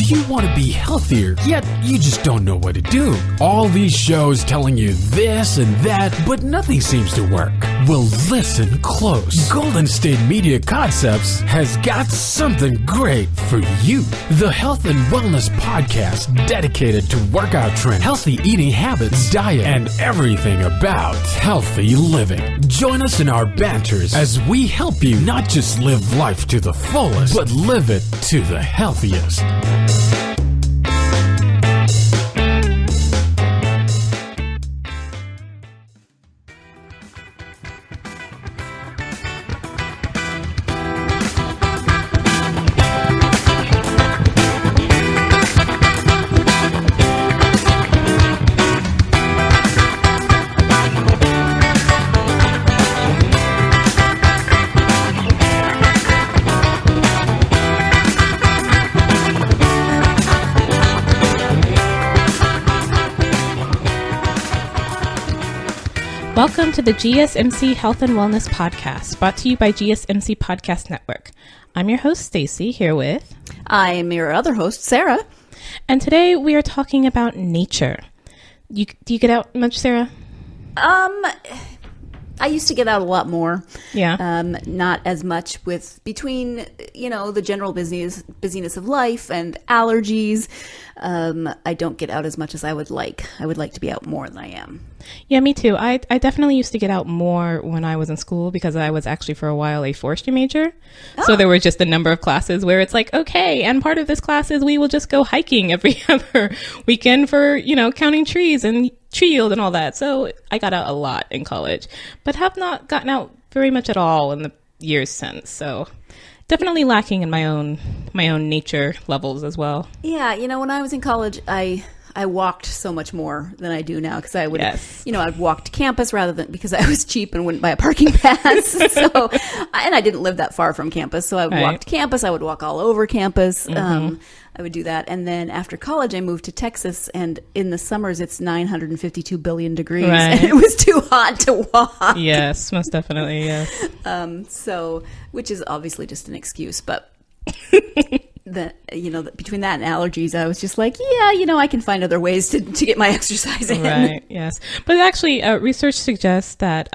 you want to be healthier, yet you just don't know what to do? All these shows telling you this and that, but nothing seems to work. Well, listen close. Golden State Media Concepts has got something great for you. The Health and Wellness Podcast dedicated to workout trends, healthy eating habits, diet, and everything about healthy living. Join us in our banters as we help you not just live life to the fullest, but live it to the healthiest. Welcome to the GSMC Health and Wellness Podcast, brought to you by GSMC Podcast Network. I'm your host, Staci, here with... I am your other host, Sarah. And today we are talking about nature. Do you get out much, Sarah? I used to get out a lot more. Yeah. Not as much between, the general busyness of life and allergies. I don't get out as much as I would like. I would like to be out more than I am. Yeah, me too. I definitely used to get out more when I was in school because I was actually for a while a forestry major. Oh. So there were just a number of classes where it's like, okay, and part of this class is we will just go hiking every other weekend for, counting trees and tree yield and all that. So I got out a lot in college, but have not gotten out very much at all in the years since. So definitely lacking in my own nature levels as well. Yeah, when I was in college, I walked so much more than I do now because I would, I'd walk to campus rather than because I was cheap and wouldn't buy a parking pass. And I didn't live that far from campus, so I would walk to campus. I would walk all over campus. Mm-hmm. I would do that. And then after college, I moved to Texas, and in the summers, it's 952 billion degrees, and it was too hot to walk. Yes, most definitely, yes. Which is obviously just an excuse, but... between that and allergies, I was just like, I can find other ways to get my exercise in. Right, yes. But actually, research suggests that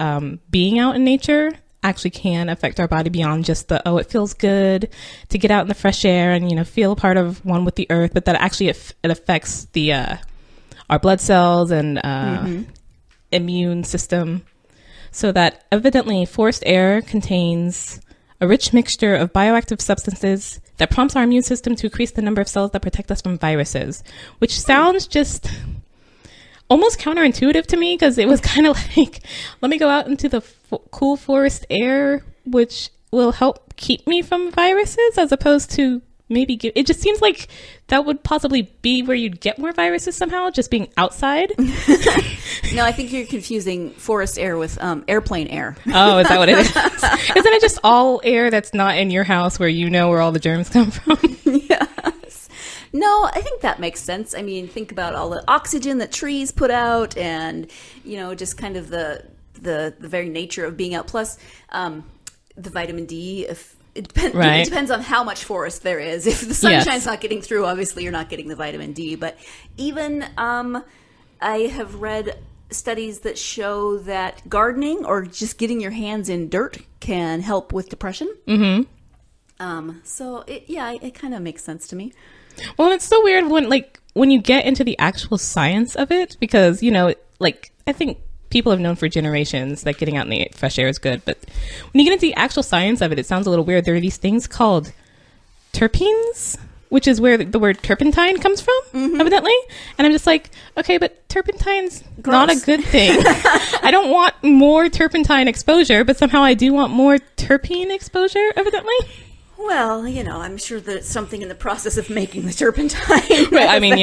being out in nature actually can affect our body beyond just it feels good to get out in the fresh air and, feel part of one with the earth, but that actually it affects our blood cells and immune system. So that evidently forest air contains a rich mixture of bioactive substances that prompts our immune system to increase the number of cells that protect us from viruses, which sounds just almost counterintuitive to me because it was kind of like, let me go out into the cool forest air, which will help keep me from viruses, as opposed to it just seems like that would possibly be where you'd get more viruses somehow, just being outside. No, I think you're confusing forest air with airplane air. Oh, is that what it is? Isn't it just all air that's not in your house where where all the germs come from? Yes. No, I think that makes sense. I mean, think about all the oxygen that trees put out and, just kind of the very nature of being out. Plus, the vitamin D, it depends on how much forest there is. If the sunshine's not getting through, obviously you're not getting the vitamin D. But even I have read studies that show that gardening or just getting your hands in dirt can help with depression. Mm-hmm. So it kind of makes sense to me. Well, it's so weird when you get into the actual science of it, because I think people have known for generations that getting out in the fresh air is good. But when you get into the actual science of it, it sounds a little weird. There are these things called terpenes, which is where the word turpentine comes from, evidently. And I'm just like, okay, but turpentine's not a good thing. I don't want more turpentine exposure, but somehow I do want more terpene exposure, evidently. Well, I'm sure that it's something in the process of making the turpentine. Right. I mean,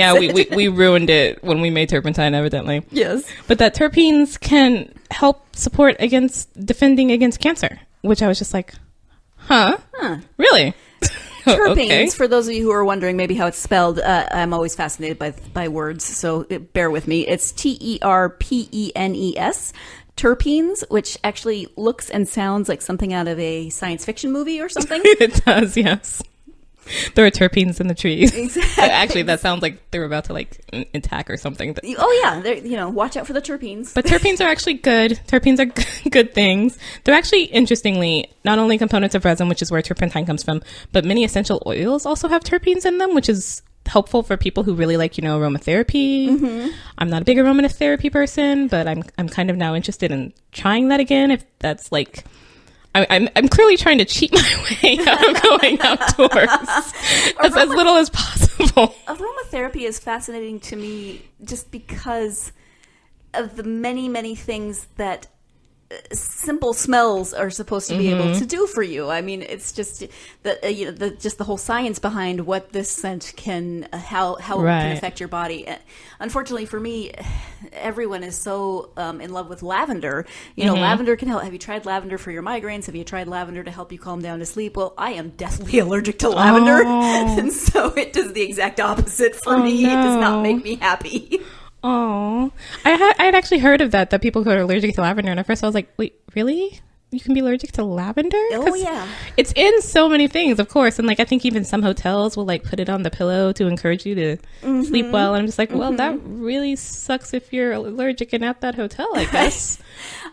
we ruined it when we made turpentine, evidently. Yes. But that terpenes can help support defending against cancer, which I was just like, huh? Really? Terpenes, okay. For those of you who are wondering maybe how it's spelled, I'm always fascinated by words, so bear with me. It's Terpenes. Terpenes, which actually looks and sounds like something out of a science fiction movie or something. It does, yes. There are terpenes in the trees. Exactly. Actually, that sounds like they were about to like attack or something. Oh yeah, watch out for the terpenes. But terpenes are actually good. Terpenes are good things. They're actually, interestingly, not only components of resin, which is where turpentine comes from, but many essential oils also have terpenes in them, which is helpful for people who really like, aromatherapy. Mm-hmm. I'm not a big aromatherapy person, but I'm kind of now interested in trying that again. If that's like, I'm clearly trying to cheat my way out of going outdoors as little as possible. Aromatherapy is fascinating to me just because of the many, many things that simple smells are supposed to be able to do for you. I mean, it's just the whole science behind what this scent can, how it can affect your body. Unfortunately for me, everyone is so in love with lavender. Lavender can help. Have you tried lavender for your migraines? Have you tried lavender to help you calm down to sleep? Well, I am deathly allergic to lavender, and so it does the exact opposite for me. No. It does not make me happy. Oh, I had actually heard of that people who are allergic to lavender, and at first I was like, wait, really? You can be allergic to lavender? Oh, yeah. It's in so many things, of course. And like, I think even some hotels will like put it on the pillow to encourage you to sleep well. And I'm just like, well, that really sucks if you're allergic and at that hotel, I guess.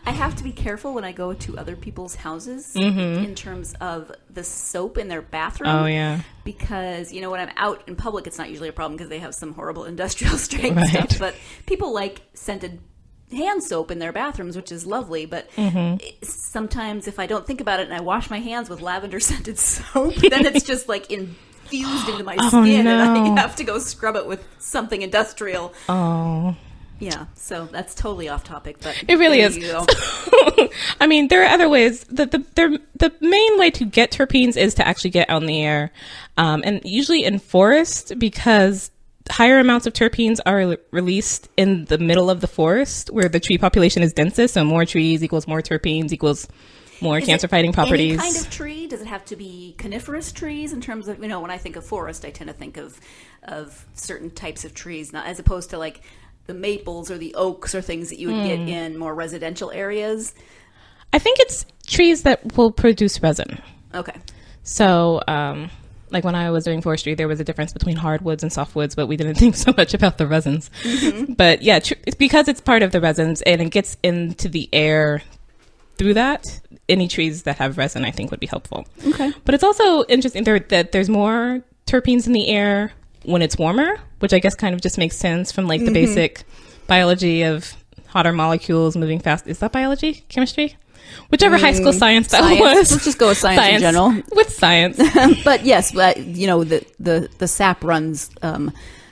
I have to be careful when I go to other people's houses in terms of the soap in their bathroom. Oh, yeah. Because, when I'm out in public, it's not usually a problem because they have some horrible industrial strength stuff. But people like scented hand soap in their bathrooms, which is lovely. But sometimes if I don't think about it and I wash my hands with lavender scented soap, then it's just like infused into my skin, and I have to go scrub it with something industrial. Oh. Yeah, so that's totally off topic, but it really is. I mean, there are other ways. The main way to get terpenes is to actually get out in the air, and usually in forest, because higher amounts of terpenes are released in the middle of the forest where the tree population is densest. So more trees equals more terpenes equals more cancer-fighting properties. Any kind of tree? Does it have to be coniferous trees in terms of, when I think of forest, I tend to think of certain types of trees, not as opposed to like the maples or the oaks or things that you would get in more residential areas? I think it's trees that will produce resin. Okay. So, like when I was doing forestry, there was a difference between hardwoods and softwoods, but we didn't think so much about the resins. But yeah, it's because it's part of the resins and it gets into the air through that. Any trees that have resin, I think, would be helpful. Okay. But it's also interesting that there's more terpenes in the air when it's warmer, which I guess kind of just makes sense from like the basic biology of hotter molecules moving fast. Is that biology? Chemistry? Whichever high school science that was. Let's just go with science in general. With science. But yes, the sap runs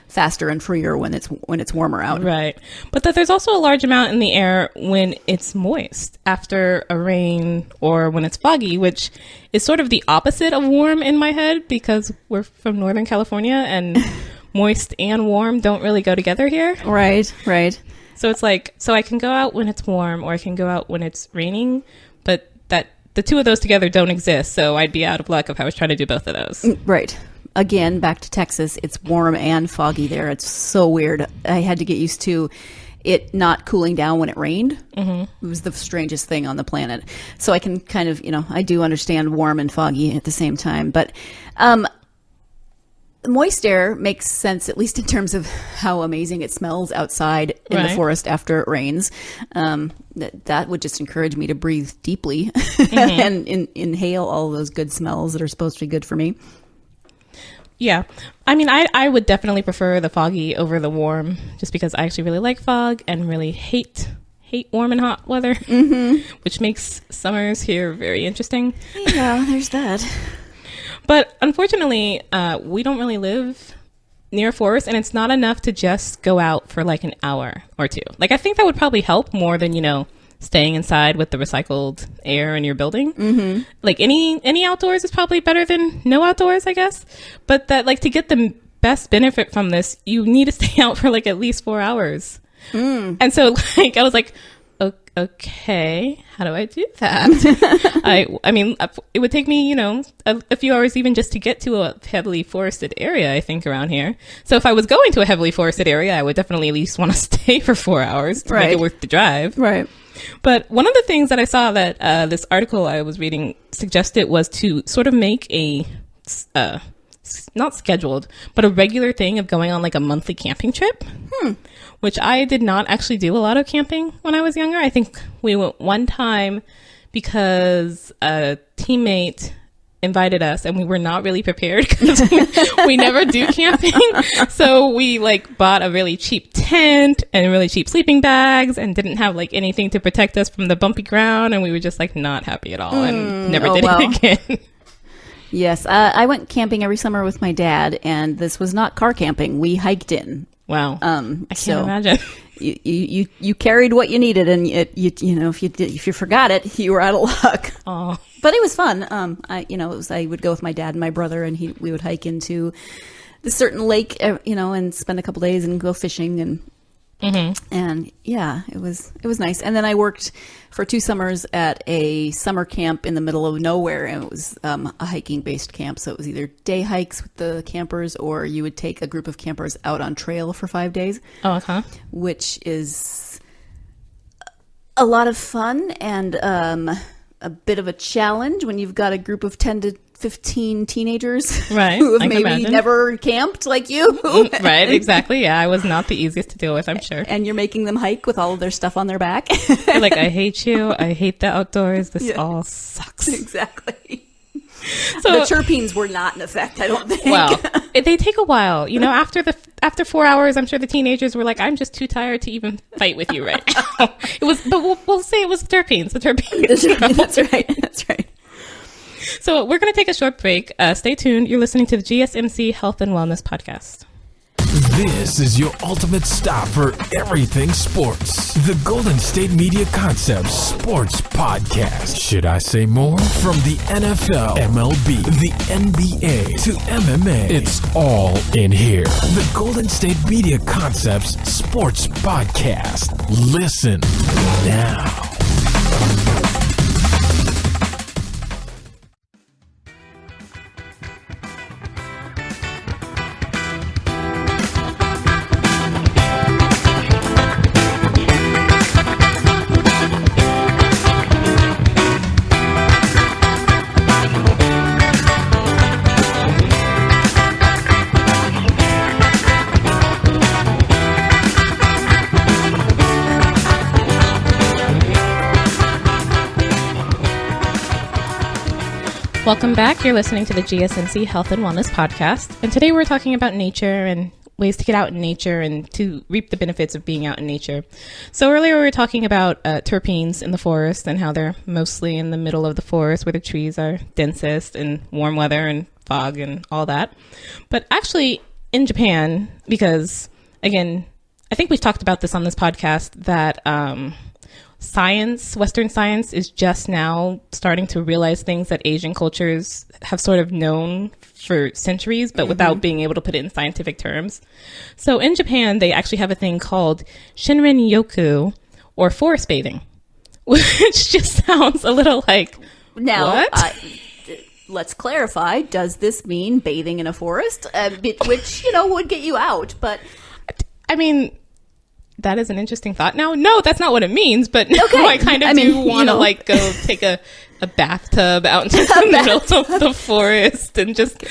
faster and freer when it's warmer out. Right. But that there's also a large amount in the air when it's moist after a rain or when it's foggy, which is sort of the opposite of warm in my head because we're from Northern California and moist and warm don't really go together here. Right. So it's like, so I can go out when it's warm or I can go out when it's raining, but that the two of those together don't exist. So I'd be out of luck if I was trying to do both of those. Right. Again, back to Texas, it's warm and foggy there. It's so weird. I had to get used to it not cooling down when it rained. It was the strangest thing on the planet. So I can kind of, I do understand warm and foggy at the same time. But moist air makes sense, at least in terms of how amazing it smells outside in the forest after it rains. That would just encourage me to breathe deeply and inhale all those good smells that are supposed to be good for me. Yeah. I mean, I would definitely prefer the foggy over the warm just because I actually really like fog and really hate warm and hot weather, which makes summers here very interesting. Yeah, there's that. But unfortunately, we don't really live near a forest, and it's not enough to just go out for like an hour or two. Like, I think that would probably help more than, staying inside with the recycled air in your building. Like any outdoors is probably better than no outdoors, I guess. But that, like, to get the best benefit from this, you need to stay out for like at least 4 hours. And so like, I was like, okay, how do I do that? I mean, it would take me, a few hours even just to get to a heavily forested area, I think, around here. So if I was going to a heavily forested area, I would definitely at least want to stay for 4 hours to make it worth the drive. Right. But one of the things that I saw that this article I was reading suggested was to sort of make a not scheduled, but a regular thing of going on like a monthly camping trip, which I did not actually do a lot of camping when I was younger. I think we went one time because a teammate invited us and we were not really prepared because we never do camping. So we like bought a really cheap tent and really cheap sleeping bags and didn't have like anything to protect us from the bumpy ground. And we were just like not happy at all and never did it again. Yes. I went camping every summer with my dad, and this was not car camping. We hiked in. Wow. I can't imagine. You carried what you needed, and if you forgot it, you were out of luck. Oh. But it was fun. I would go with my dad and my brother, and we would hike into the certain lake, and spend a couple days and go fishing, and yeah, it was nice. And then I worked for 2 summers at a summer camp in the middle of nowhere, and it was a hiking based camp. So it was either day hikes with the campers, or you would take a group of campers out on trail for 5 days. Oh, okay. Which is a lot of fun and a bit of a challenge when you've got a group of 10 to 15 teenagers right. who have maybe never camped like you. Right, exactly. Yeah, I was not the easiest to deal with, I'm sure. And you're making them hike with all of their stuff on their back. You're like, I hate you. I hate the outdoors. This all sucks. Exactly. So the terpenes were not in effect, I don't think. Well, they take a while. After 4 hours, I'm sure the teenagers were like, I'm just too tired to even fight with you right now. But we'll say it was terpenes. The terpenes. That's right. So we're going to take a short break. Stay tuned. You're listening to the GSMC Health and Wellness Podcast. This is your ultimate stop for everything sports. The Golden State Media Concepts Sports Podcast. Should I say more? From the NFL, MLB, the NBA to MMA, it's all in here. The Golden State Media Concepts Sports Podcast. Listen now. Welcome back. You're listening to the GSMC Health and Wellness Podcast. And today we're talking about nature and ways to get out in nature and to reap the benefits of being out in nature. So earlier we were talking about terpenes in the forest and how they're mostly in the middle of the forest where the trees are densest and warm weather and fog and all that. But actually in Japan, because again, I think we've talked about this on this podcast, that Western science is just now starting to realize things that Asian cultures have sort of known for centuries, but without being able to put it in scientific terms. So in Japan, they actually have a thing called Shinrin-yoku, or forest bathing, which just sounds a little like, now, what? Let's clarify. Does this mean bathing in a forest? Which, would get you out, but... I mean... That is an interesting thought. Now, no, that's not what it means, but now okay. I kind of do want to go take a bathtub out into the middle of the forest and just,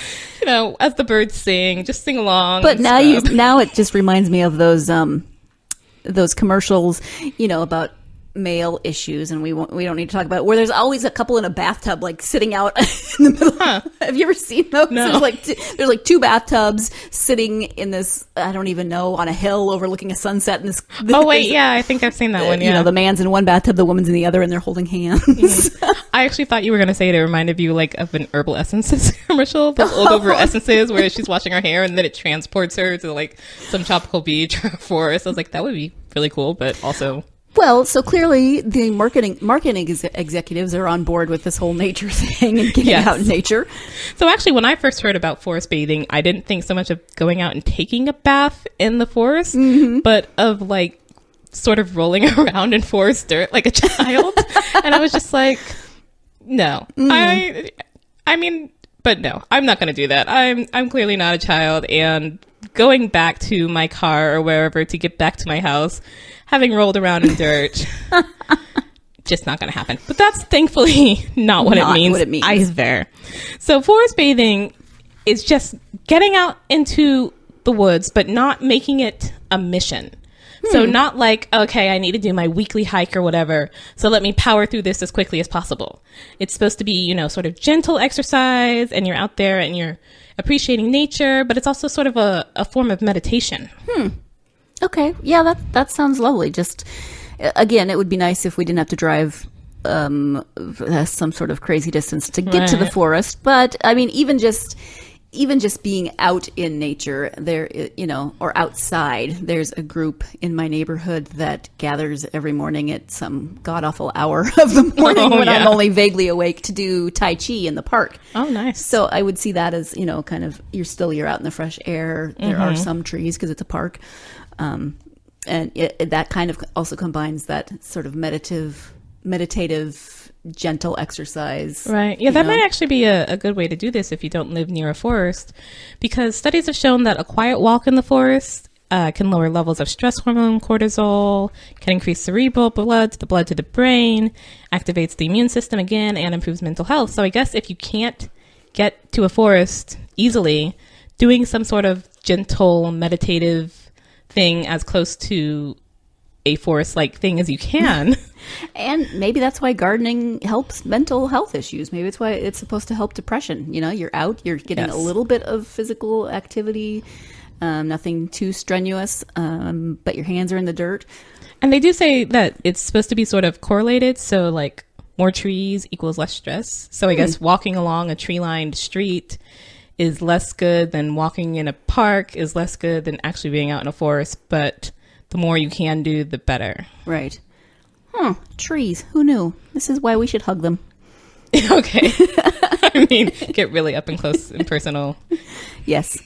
as the birds sing, just sing along. But now it just reminds me of those commercials, about male issues, and we don't need to talk about it, where there's always a couple in a bathtub sitting out in the middle. Have you ever seen those? No. There's 2 bathtubs sitting in this, I don't even know, on a hill overlooking a sunset. And oh wait, yeah, I think I've seen that one. Yeah, the man's in one bathtub, the woman's in the other, and they're holding hands. I actually thought you were going to say it reminded you of an Herbal Essences commercial, the old over essences, where she's washing her hair and then it transports her to some tropical beach or forest. I was like, that would be really cool, but also. Well, so clearly the marketing executives are on board with this whole nature thing and getting out in nature. So actually, when I first heard about forest bathing, I didn't think so much of going out and taking a bath in the forest, but of sort of rolling around in forest dirt like a child. And I was just like, no, I mean, but no, I'm not going to do that. I'm clearly not a child, and going back to my car or wherever to get back to my house, having rolled around in dirt, just not going to happen. But that's thankfully not what it means either. So forest bathing is just getting out into the woods, but not making it a mission. So not like, okay, I need to do my weekly hike or whatever, so let me power through this as quickly as possible. It's supposed to be, you know, sort of gentle exercise, and you're out there and you're appreciating nature, but it's also sort of a form of meditation. Okay. Yeah, that sounds lovely. Just, again, it would be nice if we didn't have to drive some sort of crazy distance to get to the forest. But, I mean, even just being out in nature there, you know, or outside, there's a group in my neighborhood that gathers every morning at some god-awful hour of the morning when I'm only vaguely awake to do Tai Chi in the park. Oh, nice. So I would see that as, you know, kind of, you're out in the fresh air. There are some trees because it's a park. And that kind of also combines that sort of meditative, gentle exercise. Right. Yeah, that might actually be a good way to do this if you don't live near a forest, because studies have shown that a quiet walk in the forest can lower levels of stress hormone cortisol, can increase cerebral blood, the blood to the brain, activates the immune system again, and improves mental health. So I guess if you can't get to a forest easily, doing some sort of gentle meditative thing as close to a forest-like thing as you can. And maybe that's why gardening helps mental health issues. Maybe it's why it's supposed to help depression. You know, you're out, you're getting a little bit of physical activity, nothing too strenuous, but your hands are in the dirt. And they do say that it's supposed to be sort of correlated. So like more trees equals less stress. So I guess walking along a tree-lined street is less good than walking in a park, is less good than actually being out in a forest. But the more you can do, the better. Right. Trees. Who knew? This is why we should hug them. Okay. I mean, get really up and close and personal. Yes.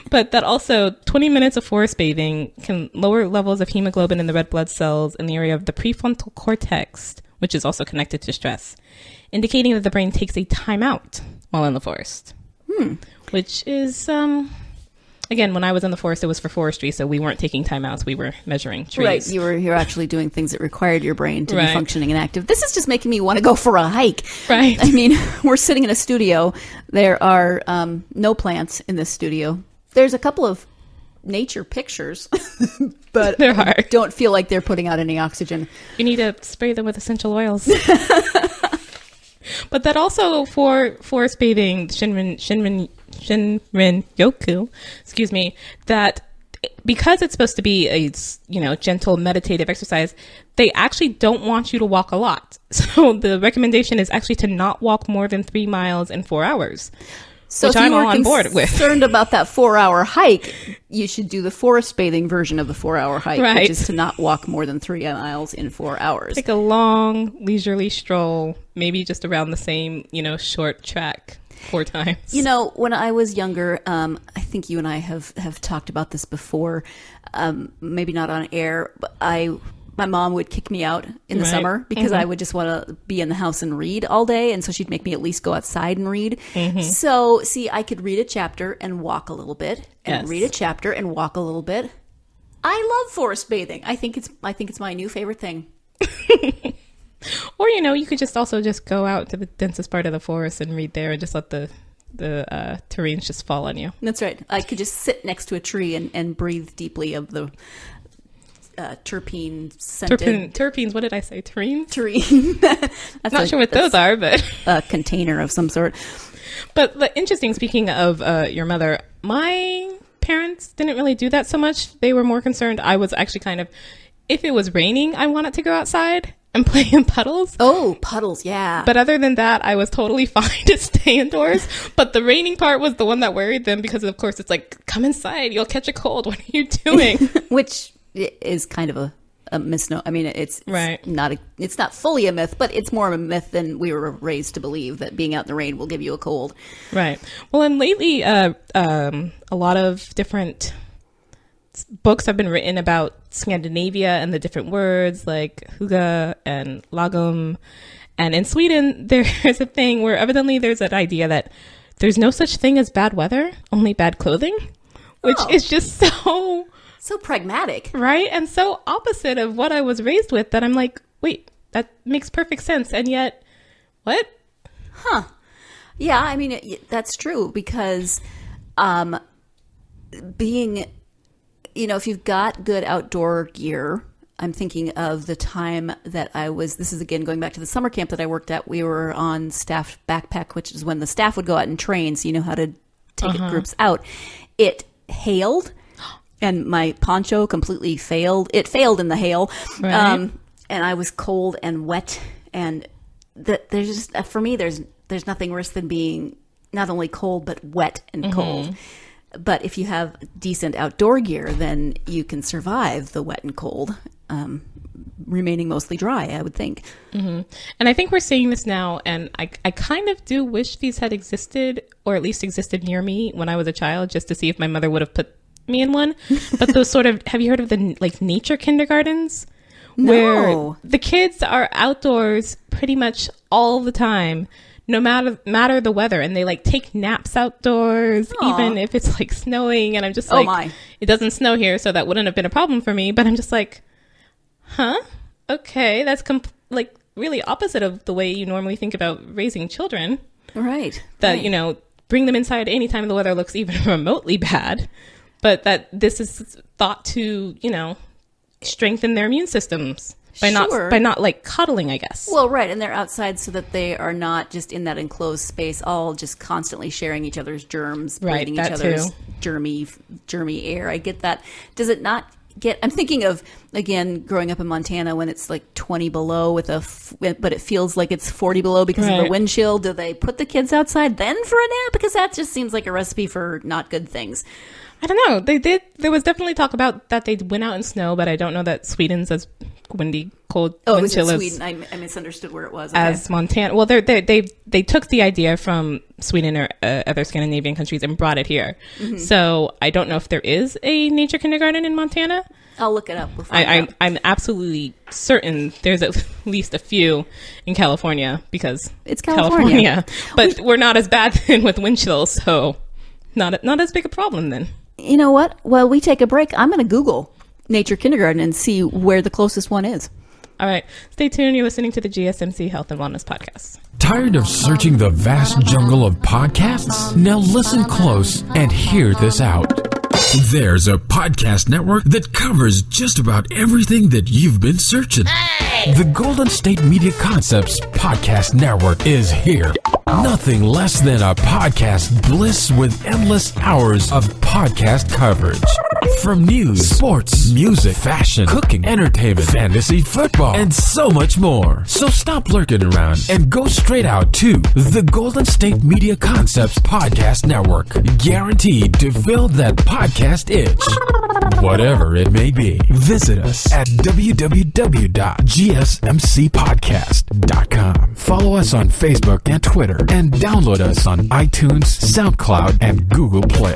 But that also, 20 minutes of forest bathing can lower levels of hemoglobin in the red blood cells in the area of the prefrontal cortex, which is also connected to stress, indicating that the brain takes a time out while in the forest. Which is... Again, when I was in the forest, it was for forestry, so we weren't taking timeouts. We were measuring trees. Right. You're actually doing things that required your brain to be functioning and active. This is just making me want to go for a hike. Right. I mean, we're sitting in a studio. There are no plants in this studio. There's a couple of nature pictures, but there are. I don't feel like they're putting out any oxygen. You need to spray them with essential oils. But that also, for forest bathing, Shinrin Yoku, excuse me, that because it's supposed to be a, you know, gentle meditative exercise, they actually don't want you to walk a lot. So the recommendation is actually to not walk more than 3 miles in 4 hours. So which if I'm you were all on board with. concerned about that 4-hour hike, you should do the forest bathing version of the 4-hour hike, which is to not walk more than 3 miles in 4 hours. Take a long, leisurely stroll, maybe just around the same, you know, short track 4 times. You know, when I was younger, I think you and I have talked about this before, maybe not on air, but my mom would kick me out in the summer because I would just want to be in the house and read all day. And so she'd make me at least go outside and read. So, see, I could read a chapter and walk a little bit and read a chapter and walk a little bit. I love forest bathing. I think it's my new favorite thing. Or, you know, you could just also just go out to the densest part of the forest and read there and just let the terrains just fall on you. That's right. I could just sit next to a tree and breathe deeply of the terpenes, what did I say? Terpenes? Terpene. Not sure what those are, but a container of some sort. But interesting, speaking of your mother, my parents didn't really do that so much. They were more concerned. I was actually kind of, if it was raining, I wanted to go outside and play in puddles. Oh, puddles, yeah. But other than that, I was totally fine to stay indoors. But the raining part was the one that worried them because, of course, it's like, come inside, you'll catch a cold. What are you doing? Which is kind of a misnomer. I mean, it's not fully a myth, but it's more of a myth than we were raised to believe, that being out in the rain will give you a cold. Right. Well, and lately, a lot of different books have been written about Scandinavia and the different words like hygge and lagom. And in Sweden, there's a thing where evidently there's an idea that there's no such thing as bad weather, only bad clothing, which is just so pragmatic. Right? And so opposite of what I was raised with, that I'm like, wait, that makes perfect sense. And yet, what? Huh. Yeah, I mean, that's true because being, if you've got good outdoor gear, I'm thinking of the time that this is again going back to the summer camp that I worked at. We were on staff backpack, which is when the staff would go out and train, so you know how to take groups out. It hailed, and my poncho completely failed. It failed in the hail, Right. And I was cold and wet. And there's just, for me, there's nothing worse than being not only cold but wet and cold. But if you have decent outdoor gear, then you can survive the wet and cold, remaining mostly dry, I would think. And I think we're seeing this now, and I kind of do wish these had existed, or at least existed near me when I was a child, just to see if my mother would have put me in one. But those sort of, have you heard of the nature kindergartens? No. Where the kids are outdoors pretty much all the time, no matter the weather, and they take naps outdoors, even if it's snowing. And I'm just it doesn't snow here, so that wouldn't have been a problem for me. But I'm just huh? Okay, that's really opposite of the way you normally think about raising children. Right. That bring them inside anytime the weather looks even remotely bad, but that this is thought to strengthen their immune systems. By not cuddling, I guess. Well, right, and they're outside so that they are not just in that enclosed space, all just constantly sharing each other's germs, breathing each other's germy air. I get that. Does it not get? I'm thinking of again growing up in Montana when it's 20 below but it feels like it's 40 below because of the wind chill. Do they put the kids outside then for a nap? Because that just seems like a recipe for not good things. I don't know. They did. There was definitely talk about that they went out in snow, but I don't know that Sweden's as windy, cold, wind chill as Sweden. I misunderstood where it was. Okay. As Montana. Well, they took the idea from Sweden or other Scandinavian countries and brought it here. Mm-hmm. So I don't know if there is a nature kindergarten in Montana. I'll look it up. We'll find out. I'm absolutely certain there's at least a few in California because it's California. But we're not as bad with wind chills, so not as big a problem then. You know what? While we take a break, I'm going to Google nature kindergarten and see where the closest one is. All right. Stay tuned. You're listening to the GSMC Health and Wellness Podcast. Tired of searching the vast jungle of podcasts? Now listen close and hear this out. There's a podcast network that covers just about everything that you've been searching. Hey! The Golden State Media Concepts Podcast Network is here. Nothing less than a podcast bliss with endless hours of podcast coverage. From news, sports, music, fashion, cooking, entertainment, fantasy, football, and so much more. So stop lurking around and go straight out to the Golden State Media Concepts Podcast Network. Guaranteed to fill that podcast itch. Whatever it may be. Visit us at www.gsmcpodcast.com. Follow us on Facebook and Twitter, and download us on iTunes, SoundCloud, and Google Play.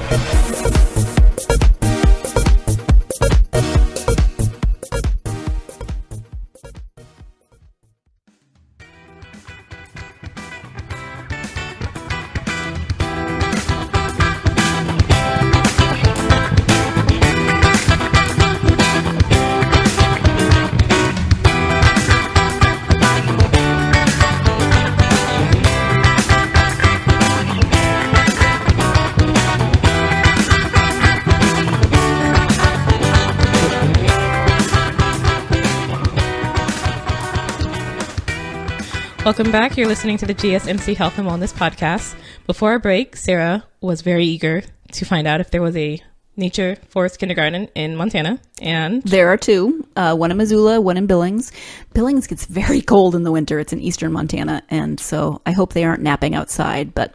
Welcome back. You're listening to the GSMC Health and Wellness Podcast. Before our break, Sarah was very eager to find out if there was a nature forest kindergarten in Montana. And there are two, one in Missoula, one in Billings. Billings gets very cold in the winter. It's in eastern Montana. And so I hope they aren't napping outside. But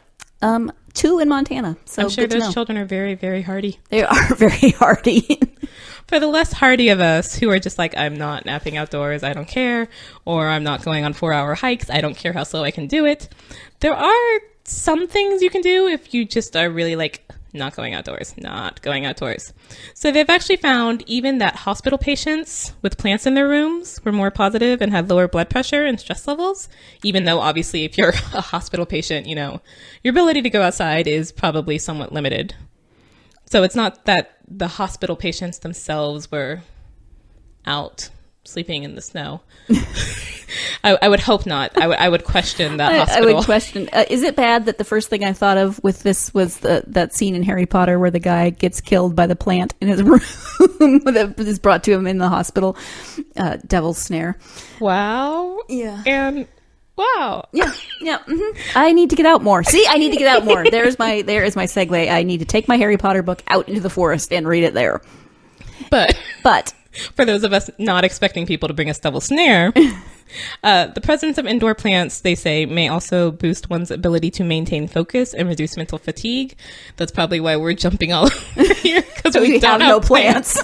two in Montana. So I'm sure those children are very, very hardy. They are very hardy. For the less hardy of us who are just I'm not napping outdoors, I don't care, or I'm not going on 4-hour hikes, I don't care how slow I can do it. There are some things you can do if you just are really not going outdoors. So they've actually found even that hospital patients with plants in their rooms were more positive and had lower blood pressure and stress levels, even though obviously if you're a hospital patient, your ability to go outside is probably somewhat limited. So it's not that the hospital patients themselves were out sleeping in the snow. I would hope not. I would question that I hospital. would question. Is it bad that the first thing I thought of with this was that scene in Harry Potter where the guy gets killed by the plant in his room that is brought to him in the hospital? Devil's Snare. Wow. Yeah. And wow. Yeah. I need to get out more. See, I need to get out more. There is my segue. I need to take my Harry Potter book out into the forest and read it there. But For those of us not expecting people to bring us Devil's Snare, the presence of indoor plants, they say, may also boost one's ability to maintain focus and reduce mental fatigue. That's probably why we're jumping all over here, because we don't have no plants.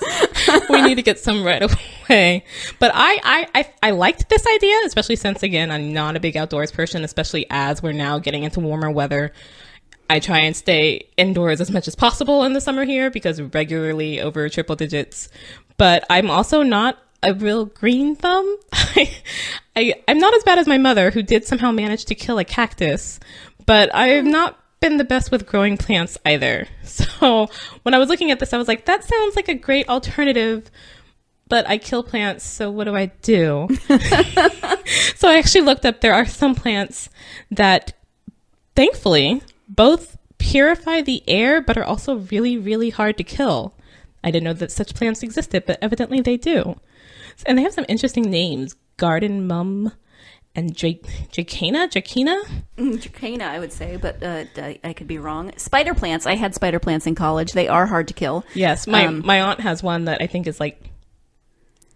We need to get some right away. But I liked this idea, especially since, again, I'm not a big outdoors person, especially as we're now getting into warmer weather. I try and stay indoors as much as possible in the summer here because we're regularly over triple digits. But I'm also not a real green thumb. I'm not as bad as my mother, who did somehow manage to kill a cactus, but I've not been the best with growing plants either. So when I was looking at this, I was like, that sounds like a great alternative, but I kill plants, so what do I do? So I actually looked up, there are some plants that, thankfully, both purify the air, but are also really, really hard to kill. I didn't know that such plants existed, but evidently they do. And they have some interesting names. Garden Mum and Dracena? Dracena, I would say, but I could be wrong. Spider plants. I had spider plants in college. They are hard to kill. Yes, my aunt has one that I think is like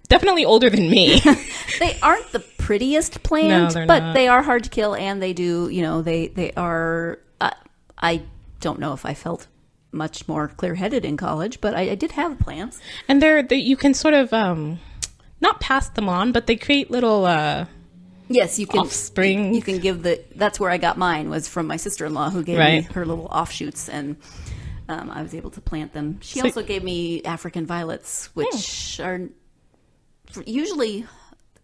definitely older than me. They aren't the prettiest plant, No, they're but not. they are hard to kill, and they do, they are, I don't know if I felt much more clear-headed in college, but I did have plants. And you can sort of, not pass them on, but they create little Yes, you can. offspring. You can give that's where I got mine, was from my sister-in-law, who gave me her little offshoots, and I was able to plant them. She also gave me African violets, which are usually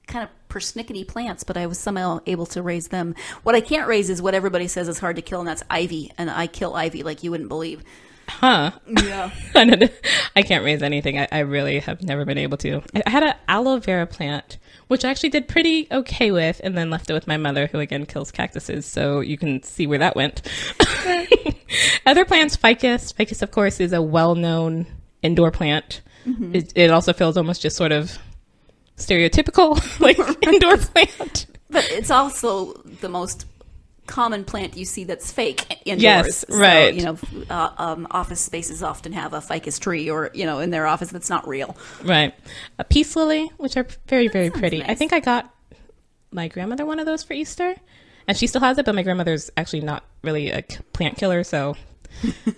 kind of persnickety plants, but I was somehow able to raise them. What I can't raise is what everybody says is hard to kill, and that's ivy, and I kill ivy like you wouldn't believe. Huh. Yeah. I can't raise anything. I really have never been able to. I had an aloe vera plant, which I actually did pretty okay with, and then left it with my mother, who again kills cactuses, so you can see where that went. Other plants, ficus. Ficus, of course, is a well-known indoor plant. Mm-hmm. It also feels almost just sort of stereotypical, like indoor plant. But it's also the most common plant you see that's fake indoors. Yes, right. So, office spaces often have a ficus tree, or, in their office that's not real. Right. A peace lily, which are very, very pretty. Nice. I think I got my grandmother one of those for Easter, and she still has it, but my grandmother's actually not really a plant killer, so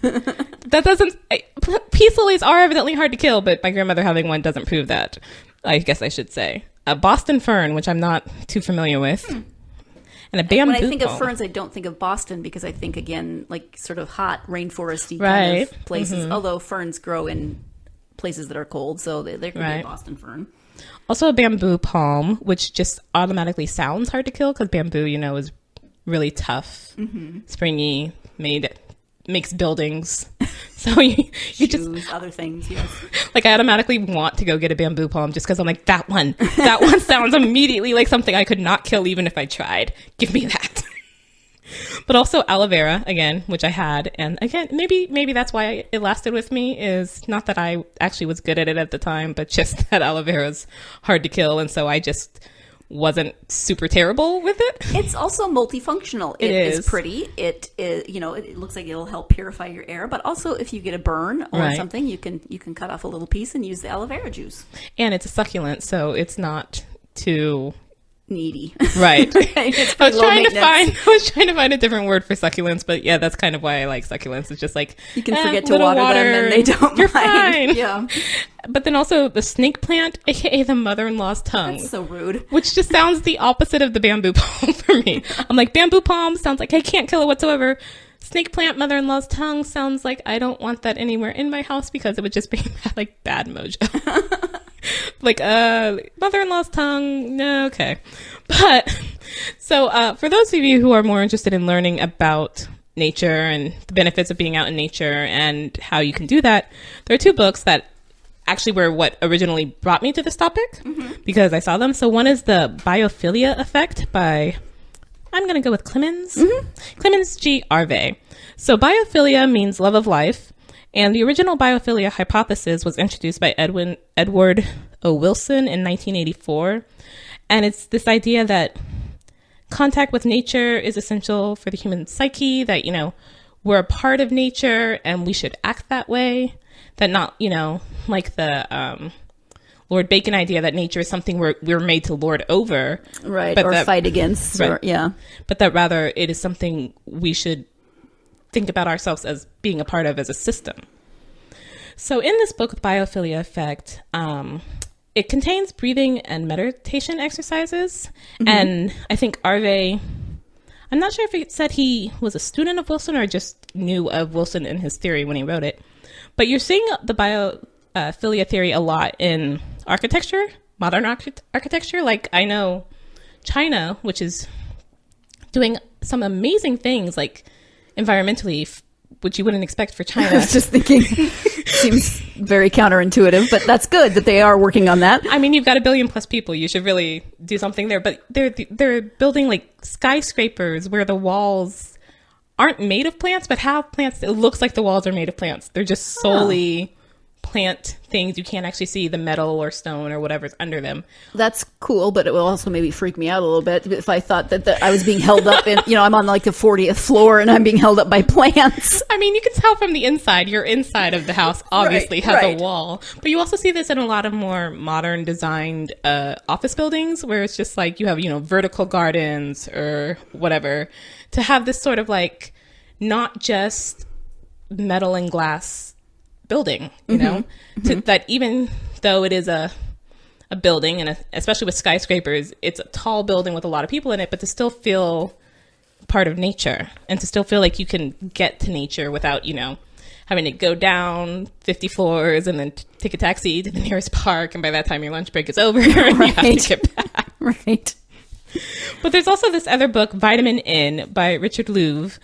that doesn't... Peace lilies are evidently hard to kill, but my grandmother having one doesn't prove that, I guess I should say. A Boston fern, which I'm not too familiar with. And a bamboo. When I think of ferns, I don't think of Boston, because I think, again, like sort of hot, rainforesty kind Right. of places. Mm-hmm. Although ferns grow in places that are cold, so there could be Right. a Boston fern. Also a bamboo palm, which just automatically sounds hard to kill because bamboo, is really tough, springy, makes buildings. So you just, Shoes, other things, yes. like, I automatically want to go get a bamboo palm just because I'm like, that one sounds immediately like something I could not kill even if I tried. Give me that. But also aloe vera, again, which I had. And again, maybe that's why it lasted with me, is not that I actually was good at it at the time, but just that aloe vera is hard to kill. And so I just wasn't super terrible with it. It's also multifunctional. It is. It's pretty. It is, it looks like it'll help purify your air, but also if you get a burn or Right. something, you can cut off a little piece and use the aloe vera juice. And it's a succulent, so it's not too... Needy. Right. It's I pretty was low trying maintenance. to find a different word for succulents, but yeah, that's kind of why I like succulents. It's just like, You can forget to little water them and they don't You're mind. fine. Yeah. But then also the snake plant, aka the mother-in-law's tongue. That's so rude. Which just sounds the opposite of the bamboo palm for me. I'm like, bamboo palm sounds like I can't kill it whatsoever. Snake plant, mother-in-law's tongue sounds like I don't want that anywhere in my house because it would just be like bad mojo. Like, mother-in-law's tongue, no, okay. But, so, for those of you who are more interested in learning about nature and the benefits of being out in nature and how you can do that, there are two books that actually were what originally brought me to this topic because I saw them. So one is the biophilia effect by, I'm going to go with Clemens. Clemens G. Arve. So biophilia means love of life. And the original biophilia hypothesis was introduced by Edward O. Wilson in 1984. And it's this idea that contact with nature is essential for the human psyche, that, you know, we're a part of nature and we should act that way. That not, you know, like the Lord Bacon idea that nature is something we're made to lord over. Right, or that, fight against. Right. Or, yeah. But that rather it is something we should think about ourselves as being a part of as a system. So in this book, Biophilia Effect, it contains breathing and meditation exercises. And I think Arve, I'm not sure if it said he was a student of Wilson or just knew of Wilson and his theory when he wrote it. But you're seeing the biophilia theory a lot in architecture, modern architecture. Like I know China, which is doing some amazing things like environmentally, which you wouldn't expect for China. I was just thinking, seems very counterintuitive, but that's good that they are working on that. I mean, you've got 1 billion plus people. You should really do something there. But they're building like skyscrapers where the walls aren't made of plants, but have plants. It looks like the walls are made of plants. They're just solely plant things. You can't actually see the metal or stone or whatever's under them. That's cool, but it will also maybe freak me out a little bit if I thought that I was being held up and, you know, I'm on like the 40th floor and I'm being held up by plants. I mean, you can tell from the inside. Your inside of the house obviously has a wall. But you also see this in a lot of more modern designed office buildings where it's just like you have, you know, vertical gardens or whatever, to have this sort of like not just metal and glass building, you know, that even though it is a building, and especially with skyscrapers, it's a tall building with a lot of people in it, but to still feel part of nature and to still feel like you can get to nature without, you know, having to go down 50 floors and then take a taxi to the nearest park, and by that time your lunch break is over and you have to get back. Right. But there's also this other book, Vitamin N, by Richard Louv,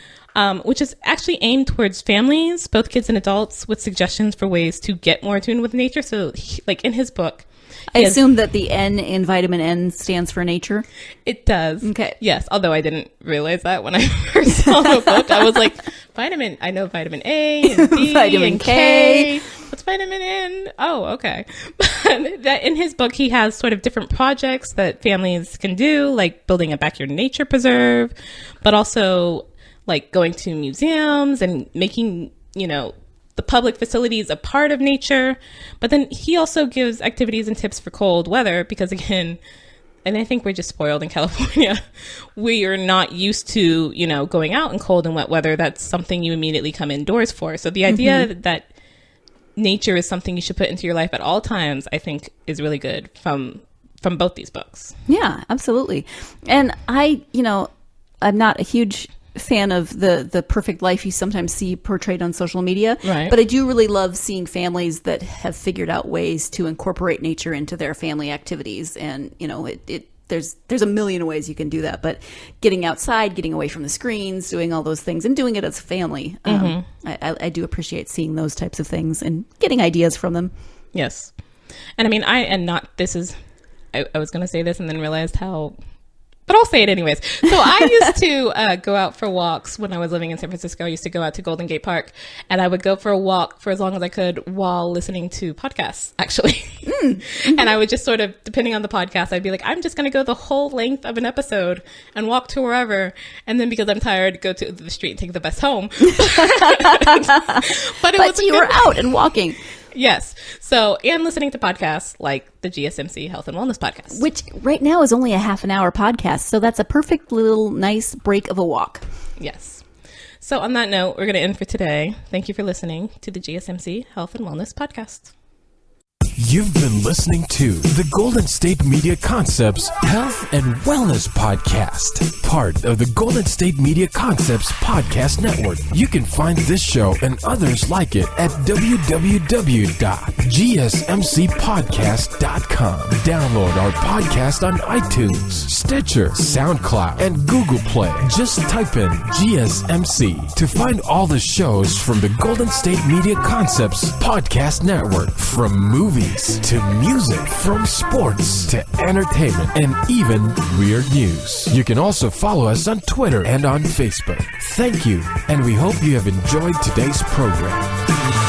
which is actually aimed towards families, both kids and adults, with suggestions for ways to get more attuned with nature. So, like in his book, I assume that the N in Vitamin N stands for nature. It does. Okay. Yes, although I didn't realize that when I first saw the book. I was like, I know vitamin A and D vitamin and K. What's vitamin N? Oh, okay. But that in his book, he has sort of different projects that families can do, like building a backyard nature preserve, but also like going to museums and making, you know, the public facilities a part of nature. But then he also gives activities and tips for cold weather because, again, and I think we're just spoiled in California. We are not used to, you know, going out in cold and wet weather. That's something you immediately come indoors for. So the idea that nature is something you should put into your life at all times, I think is really good from both these books. Yeah, absolutely. And I'm not a huge fan of the perfect life you sometimes see portrayed on social media, right? But I do really love seeing families that have figured out ways to incorporate nature into their family activities. And you know, there's a million ways you can do that, but getting outside, getting away from the screens, doing all those things and doing it as a family, I do appreciate seeing those types of things and getting ideas from them. Yes. And I mean, I was going to say this and then realized how, but I'll say it anyways. So I used to go out for walks when I was living in San Francisco. I used to go out to Golden Gate Park, and I would go for a walk for as long as I could while listening to podcasts, actually. And I would just sort of, depending on the podcast, I'd be like, I'm just going to go the whole length of an episode and walk to wherever. And then because I'm tired, go to the street and take the bus home. But you were out and walking. Yes. So, and listening to podcasts like the GSMC Health and Wellness Podcast. Which right now is only a half an hour podcast. So that's a perfect little nice break of a walk. Yes. So on that note, we're going to end for today. Thank you for listening to the GSMC Health and Wellness Podcast. You've been listening to the Golden State Media Concepts Health and Wellness Podcast, part of the Golden State Media Concepts Podcast Network. You can find this show and others like it at www.gsmchealthandwellness.com. GSMCpodcast.com. Download our podcast on iTunes, Stitcher, SoundCloud, and Google Play. Just type in GSMC to find all the shows from the Golden State Media Concepts Podcast Network. From movies to music, from sports to entertainment, and even weird news. You can also follow us on Twitter and on Facebook. Thank you, and we hope you have enjoyed today's program.